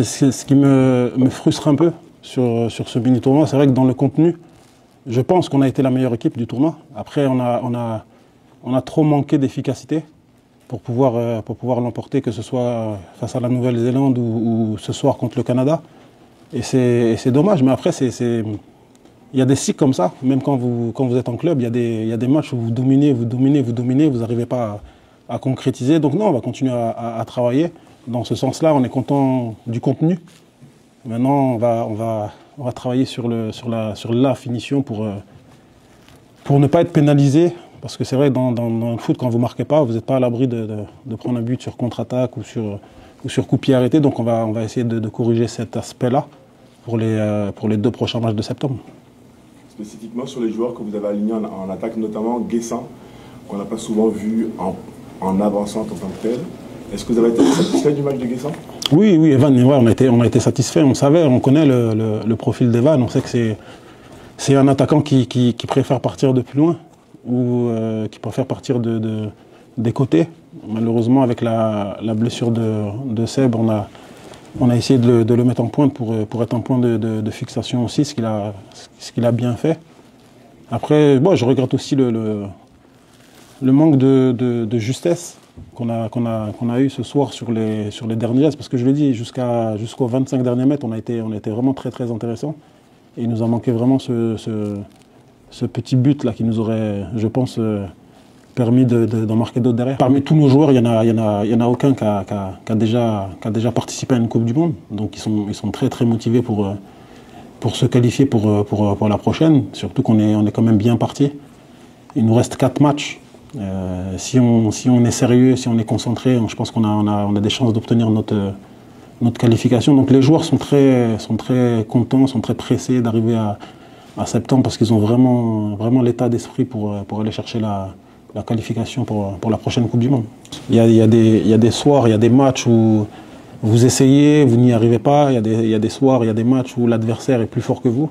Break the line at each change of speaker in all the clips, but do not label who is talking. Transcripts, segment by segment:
c'est ce qui me frustre un peu sur ce mini-tournoi. C'est vrai que dans le contenu, je pense qu'on a été la meilleure équipe du tournoi. Après, on a trop manqué d'efficacité pour pouvoir l'emporter, que ce soit face à la Nouvelle-Zélande ou ce soir contre le Canada. Et c'est dommage, mais après, il y a des cycles comme ça. Même quand vous êtes en club, il y a des matchs où vous dominez, vous n'arrivez pas à concrétiser. Donc non, on va continuer à travailler. Dans ce sens-là, on est content du contenu. Maintenant, on va travailler sur la finition pour ne pas être pénalisé. Parce que c'est vrai, dans le foot, quand vous ne marquez pas, vous n'êtes pas à l'abri de prendre un but sur contre-attaque ou sur coup de pied arrêté. Donc on va essayer de corriger cet aspect-là pour les 2 prochains matchs de septembre.
Spécifiquement sur les joueurs que vous avez alignés en attaque, notamment Guessant, qu'on n'a pas souvent vu en avançant en tant que tel. Est-ce que vous avez été satisfait du match de Guessant? Oui,
Evan, ouais, on a été satisfait. On connaît le profil d'Evan. On sait que c'est un attaquant qui préfère partir de plus loin ou qui préfère partir des côtés. Malheureusement, avec la blessure de Seb, on a essayé de le mettre en pointe pour être en point de fixation aussi, ce qu'il a bien fait. Après, bon, je regrette aussi le manque de justesse qu'on a eu ce soir sur les derniers gestes, parce que je l'ai dit, jusqu'aux 25 derniers mètres, on a été vraiment très très intéressant. Et il nous a manqué vraiment ce petit but là qui nous aurait, je pense, permis d'en marquer d'autres derrière. Parmi tous nos joueurs, il y en a aucun qui a déjà participé à une Coupe du Monde. Donc ils sont très très motivés pour se qualifier pour la prochaine. Surtout qu'on est quand même bien parti. Il nous reste 4 matchs. Si on est sérieux, si on est concentré, je pense qu'on a des chances d'obtenir notre qualification. Donc les joueurs sont très contents, sont très pressés d'arriver à septembre parce qu'ils ont vraiment l'état d'esprit pour aller chercher la qualification pour la prochaine Coupe du Monde. Il y a des soirs, il y a des matchs où vous essayez, vous n'y arrivez pas. Il y a des soirs, il y a des matchs où l'adversaire est plus fort que vous.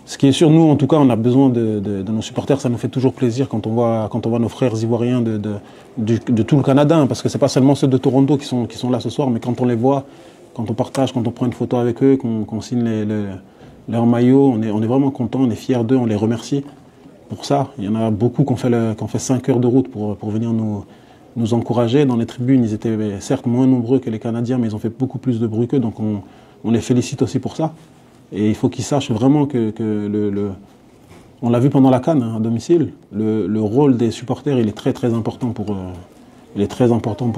Ce qui est sûr, nous, en tout cas, on a besoin de nos supporters. Ça nous fait toujours plaisir quand on voit nos frères ivoiriens de tout le Canada, hein, parce que c'est pas seulement ceux de Toronto qui sont là ce soir, mais quand on les voit, quand on partage, quand on prend une photo avec eux, qu'on signe leur maillot, on est vraiment content, on est fiers d'eux, on les remercie pour ça. Il y en a beaucoup qui ont fait 5 heures de route pour venir nous encourager. Dans les tribunes, ils étaient certes moins nombreux que les Canadiens, mais ils ont fait beaucoup plus de bruit qu'eux, donc on les félicite aussi pour ça. Et il faut qu'ils sachent vraiment on l'a vu pendant la CAN, hein, à domicile, le rôle des supporters, il est très très important pour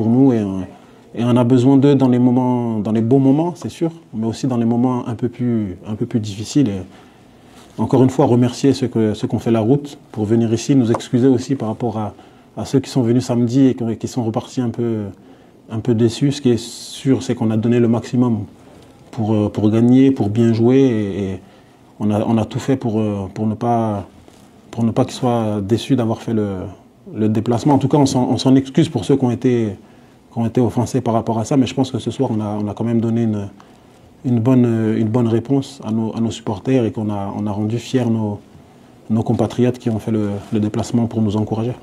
nous et on a besoin d'eux dans les bons moments, c'est sûr, mais aussi dans les moments un peu plus difficiles. Et encore une fois, remercier ceux qui ont fait la route pour venir ici, nous excuser aussi par rapport à ceux qui sont venus samedi et qui sont repartis un peu déçus. Ce qui est sûr, c'est qu'on a donné le maximum pour gagner, pour bien jouer et on a tout fait pour ne pas qu'ils soient déçus d'avoir fait le déplacement. En tout cas, on s'en excuse pour ceux qui ont été offensés par rapport à ça, mais je pense que ce soir, on a quand même donné une bonne réponse à nos supporters et qu'on a rendu fiers nos compatriotes qui ont fait le déplacement pour nous encourager.